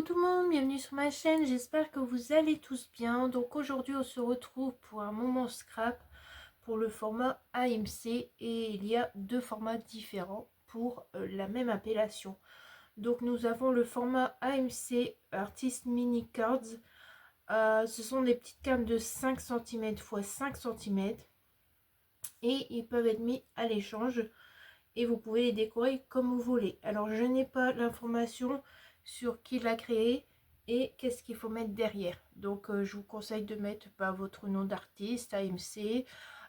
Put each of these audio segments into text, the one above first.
Coucou tout le monde, bienvenue sur ma chaîne, j'espère que vous allez tous bien. Donc aujourd'hui on se retrouve pour un moment scrap pour le format AMC et il y a deux formats différents pour la même appellation. Donc nous avons le format AMC Artist Mini Cards. Ce sont des petites cartes de 5 cm x 5 cm et ils peuvent être mis à l'échange et vous pouvez les décorer comme vous voulez. Alors je n'ai pas l'information sur qui l'a créé et qu'est-ce qu'il faut mettre derrière. Donc je vous conseille de mettre votre nom d'artiste, AMC,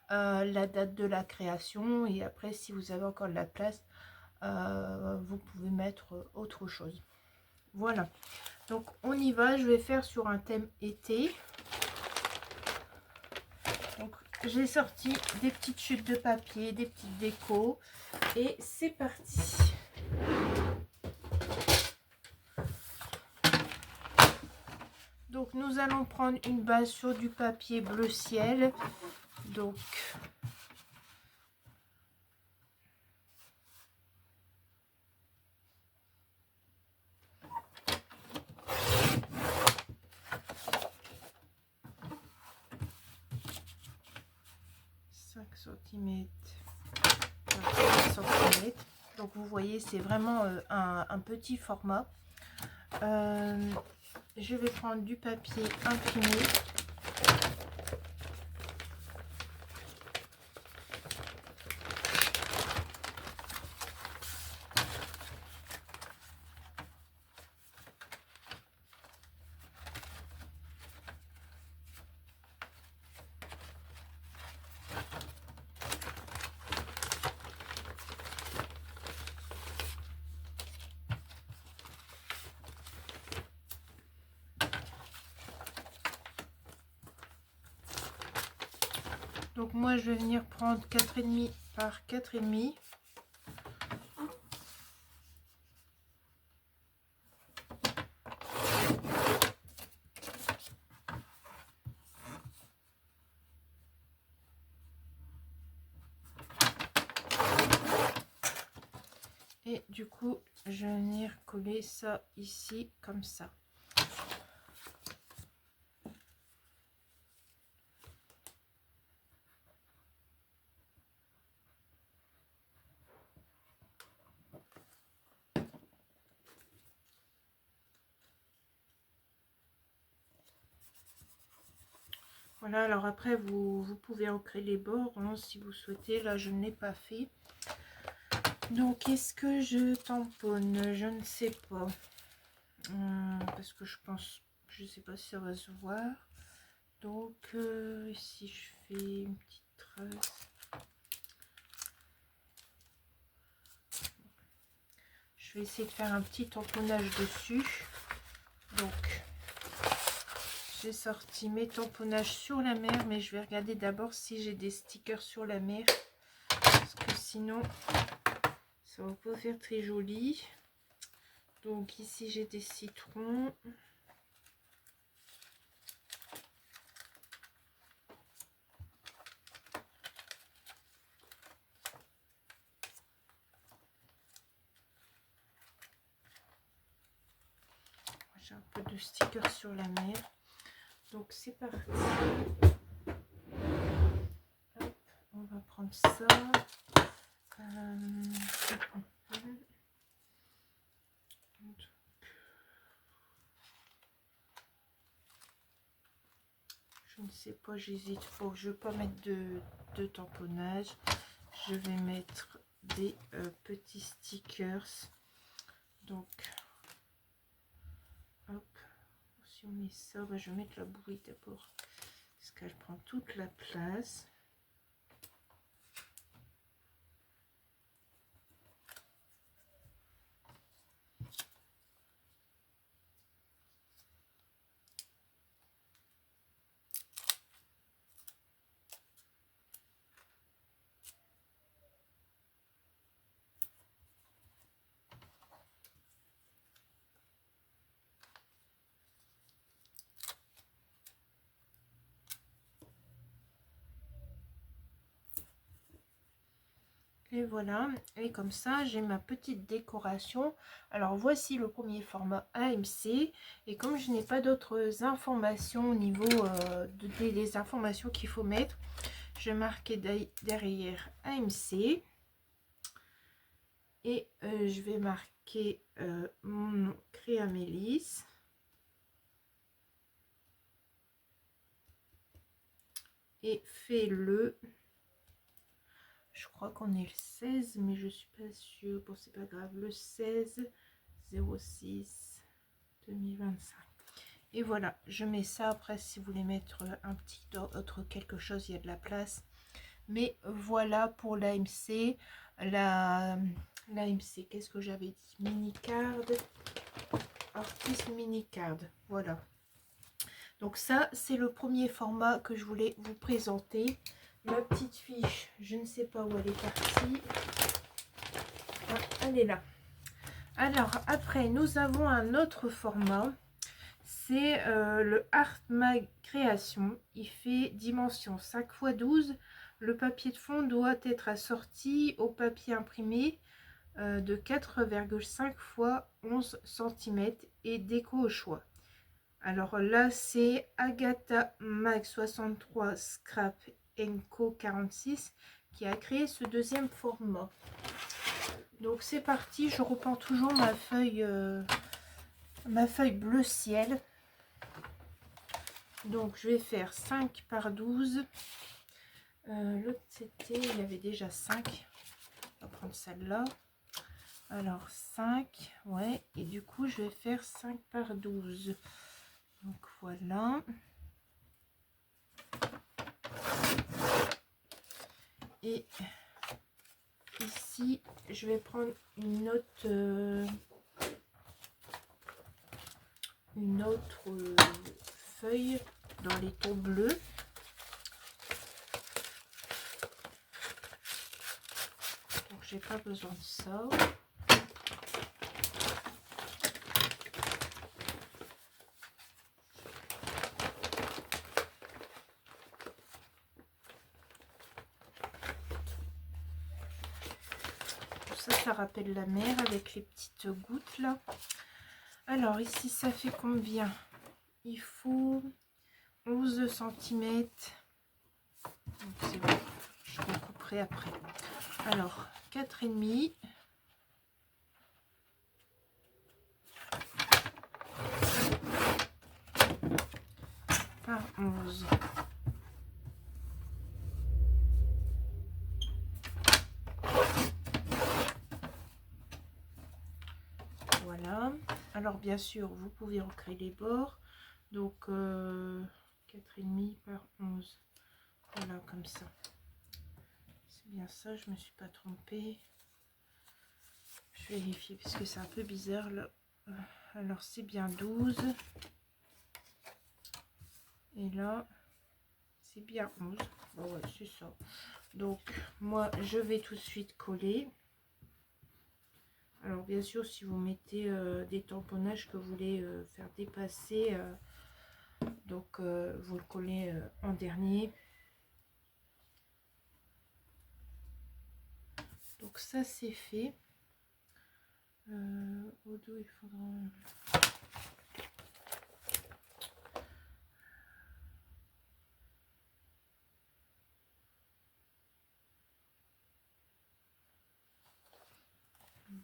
la date de la création et après si vous avez encore de la place, vous pouvez mettre autre chose. Voilà, donc on y va, je vais faire sur un thème été. Donc j'ai sorti des petites chutes de papier, des petites décos et c'est parti. Donc nous allons prendre une base sur du papier bleu ciel. Donc cm par 5 cm. Donc vous voyez c'est vraiment un petit format. Je vais prendre du papier imprimé. Donc moi je vais venir prendre 4,5 par 4,5. Et du coup je vais venir coller ça ici comme ça. Voilà, alors après vous pouvez ancrer les bords hein, si vous souhaitez. Là je ne l'ai pas fait. Donc est-ce que je tamponne? Je ne sais pas. Parce que je sais pas si ça va se voir. Donc si je fais une petite trace, je vais essayer de faire un petit tamponnage dessus. Donc j'ai sorti mes tamponnages sur la mer, mais je vais regarder d'abord si j'ai des stickers sur la mer, parce que sinon ça va pas faire très joli. Donc ici j'ai des citrons. J'ai un peu de stickers sur la mer. Donc c'est parti. Hop, on va prendre ça. Je ne sais pas, j'hésite. Bon, je ne vais pas mettre de tamponnage. Je vais mettre des petits stickers. Donc, hop. Si on met ça, je vais mettre la bouée d'abord. Parce qu'elle prend toute la place. Et voilà, et comme ça j'ai ma petite décoration. Alors voici le premier format AMC, et comme je n'ai pas d'autres informations au niveau des informations qu'il faut mettre, je marquais derrière AMC, et je vais marquer mon nom Créamélis. Et fais-le. Je crois qu'on est le 16, mais je suis pas sûre. Bon, c'est pas grave. Le 16 06 2025. Et voilà, je mets ça. Après, si vous voulez mettre un petit autre quelque chose, il y a de la place. Mais voilà pour l'AMC. L'AMC, qu'est-ce que j'avais dit? Mini card. Artiste mini card. Voilà. Donc ça, c'est le premier format que je voulais vous présenter. Ma petite fiche, je ne sais pas où elle est partie. Ah, elle est là. Alors, après, nous avons un autre format. C'est le Art Mag Création. Il fait dimension 5 x 12. Le papier de fond doit être assorti au papier imprimé de 4,5 x 11 cm et déco au choix. Alors là, c'est Agatha Mag 63 Scrap Co 46 qui a créé ce deuxième format. Donc c'est parti, je reprends toujours ma feuille bleu ciel. Donc je vais faire 5 par 12. L'autre c'était, il y avait déjà 5. On va prendre celle-là. Alors 5, ouais, et du coup je vais faire 5 par 12. Donc voilà. Et ici, je vais prendre une autre feuille dans les tons bleus. Donc, j'ai pas besoin de ça. Ça rappelle la mer avec les petites gouttes là. Alors ici ça fait combien? Il faut 11 cm. C'est bon, je recouperai après. Alors 4,5 par 11. Voilà. Alors bien sûr, vous pouvez recréer les bords. Donc 4,5 par 11. Voilà, comme ça. C'est bien ça, je me suis pas trompée. Je vérifie parce que c'est un peu bizarre là. Alors c'est bien 12. Et là, c'est bien 11. Bon, ouais, c'est ça. Donc moi, je vais tout de suite coller. Alors bien sûr, si vous mettez des tamponnages que vous voulez faire dépasser, donc vous le collez en dernier. Donc ça c'est fait. Au dos il faudra...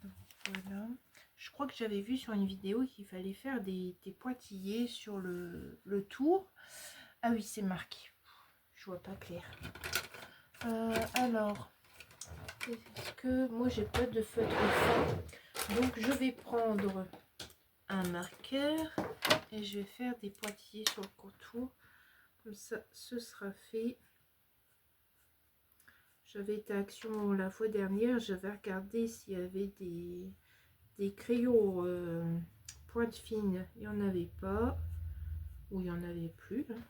Donc, voilà. Je crois que j'avais vu sur une vidéo qu'il fallait faire des pointillés sur le tour. Ah oui, c'est marqué. Je vois pas clair. Alors, est-ce que moi j'ai pas de feutre fin, donc je vais prendre un marqueur et je vais faire des pointillés sur le contour. Comme ça, ce sera fait. J'avais été à Action la fois dernière, j'avais regardé s'il y avait des crayons pointe fine. Il n'y en avait pas, ou il n'y en avait plus. Hein.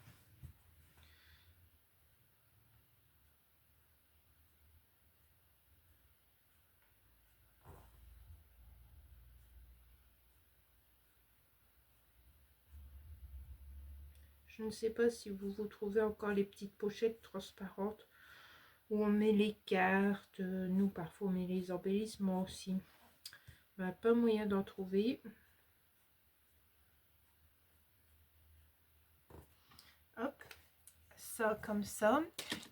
Je ne sais pas si vous trouvez encore les petites pochettes transparentes. où on met les cartes. Nous, parfois, on met les embellissements aussi. On n'a pas moyen d'en trouver. Hop, ça comme ça.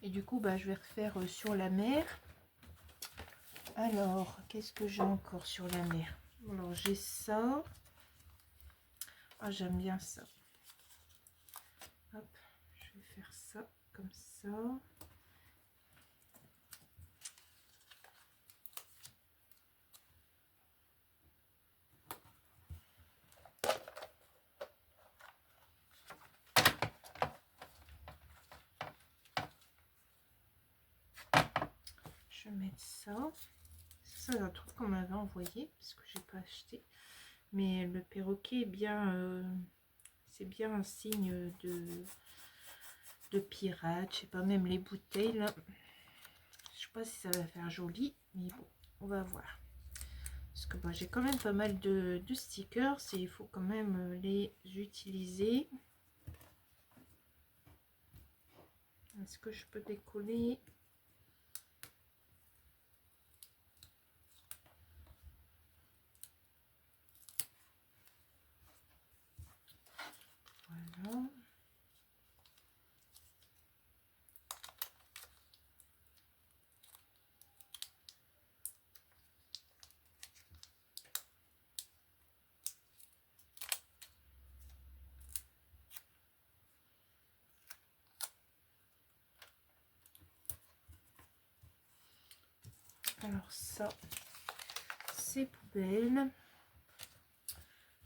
Et du coup, bah, je vais refaire sur la mer. Alors, qu'est-ce que j'ai encore sur la mer? Alors, j'ai ça. Ah, j'aime bien ça. Hop, je vais faire ça comme ça. Je vais mettre ça. C'est un truc qu'on m'avait envoyé parce que j'ai pas acheté. Mais le perroquet est bien, c'est bien un signe de pirate. Je sais pas, même les bouteilles là. Je sais pas si ça va faire joli, mais bon, on va voir. Parce que bah, j'ai quand même pas mal de stickers et il faut quand même les utiliser. Est-ce que je peux décoller? Voilà. Alors ça, c'est poubelle.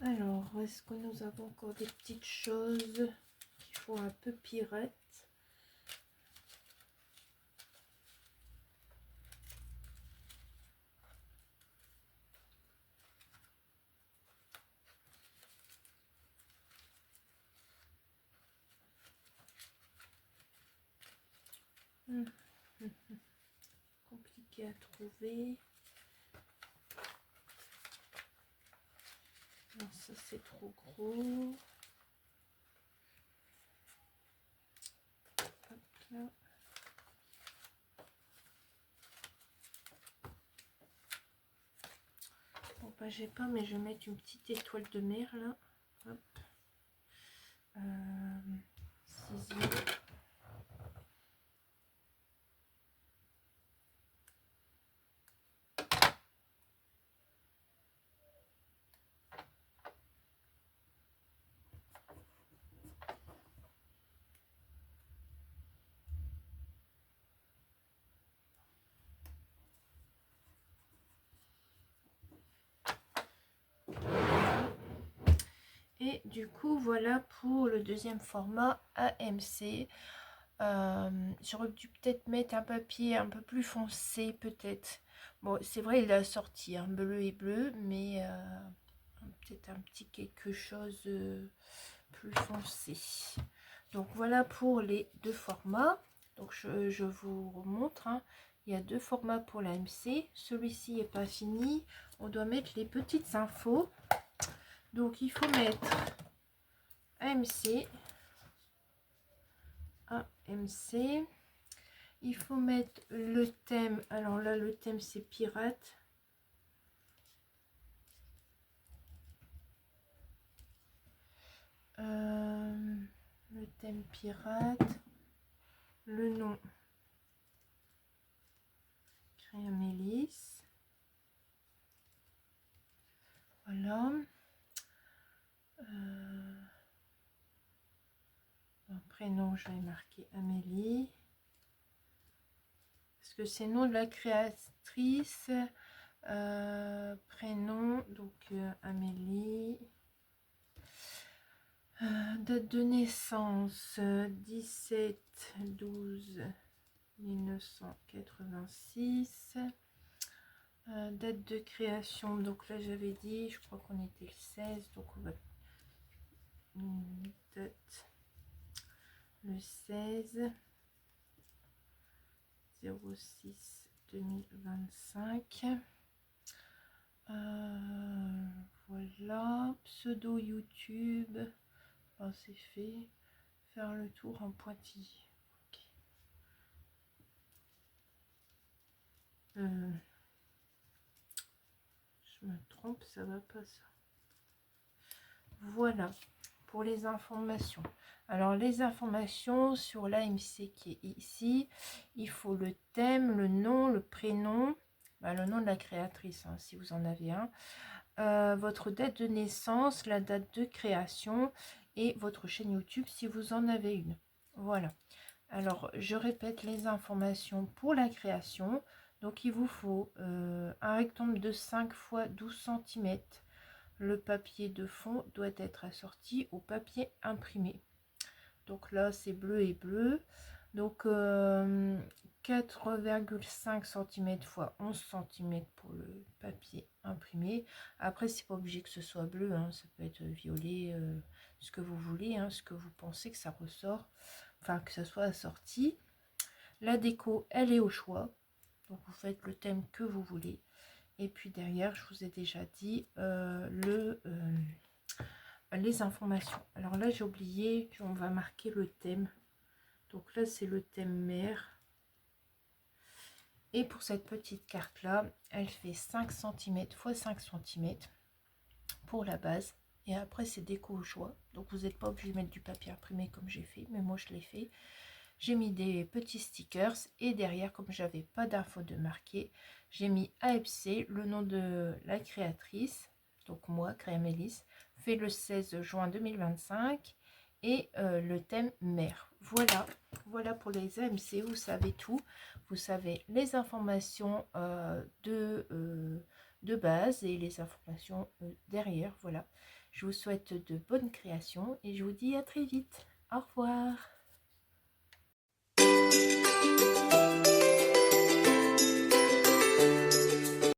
Alors, est-ce que nous avons encore des petites choses qui font un peu pirate? Compliqué à trouver. Non, ça c'est trop gros. Hop là. Bon bah j'ai pas, mais je vais mettre une petite étoile de mer là. Hop. Ciseaux. Et du coup, voilà pour le deuxième format AMC. J'aurais dû peut-être mettre un papier un peu plus foncé, peut-être. Bon, c'est vrai, il a sorti un bleu et bleu, mais peut-être un petit quelque chose plus foncé. Donc voilà pour les deux formats. Donc je vous remontre. Hein. Il y a deux formats pour l'AMC. Celui-ci n'est pas fini. On doit mettre les petites infos. Donc il faut mettre AMC. AMC. Il faut mettre le thème. Alors là, le thème, c'est pirate. Le thème pirate. Le nom. Créamélis. Voilà. Prénom, je vais marquer Amélie. Parce que c'est le nom de la créatrice. Prénom, donc Amélie. Date de naissance 17/12/1986. Date de création, donc là j'avais dit, je crois qu'on était le 16, donc on va date le 16 06/2025. Voilà, pseudo YouTube. Oh, c'est fait. Faire le tour en pointillé. Okay. Je me trompe, ça va pas ça. Voilà pour les informations. Alors les informations sur l'AMC qui est ici, il faut le thème, le nom, le prénom, le nom de la créatrice hein, si vous en avez un, votre date de naissance, la date de création et votre chaîne YouTube si vous en avez une. Voilà. Alors je répète les informations pour la création. Donc il vous faut un rectangle de 5 x 12 cm. Le papier de fond doit être assorti au papier imprimé. Donc là, c'est bleu et bleu. Donc 4,5 cm x 11 cm pour le papier imprimé. Après, c'est pas obligé que ce soit bleu, hein. Ça peut être violet, ce que vous voulez, hein, ce que vous pensez que ça ressort. Enfin, que ça soit assorti. La déco, elle est au choix. Donc vous faites le thème que vous voulez. Et puis derrière, je vous ai déjà dit les informations. Alors là, j'ai oublié, on va marquer le thème. Donc là, c'est le thème mère. Et pour cette petite carte-là, elle fait 5 cm x 5 cm pour la base. Et après, c'est déco au choix. Donc vous n'êtes pas obligé de mettre du papier imprimé comme j'ai fait, mais moi, je l'ai fait. J'ai mis des petits stickers et derrière, comme j'avais pas d'infos de marquer, j'ai mis AFC, le nom de la créatrice, donc moi, Créamélis, fait le 16 juin 2025 et le thème mère. Voilà, voilà pour les AMC, vous savez tout, vous savez les informations de base et les informations derrière. Voilà, je vous souhaite de bonnes créations et je vous dis à très vite. Au revoir.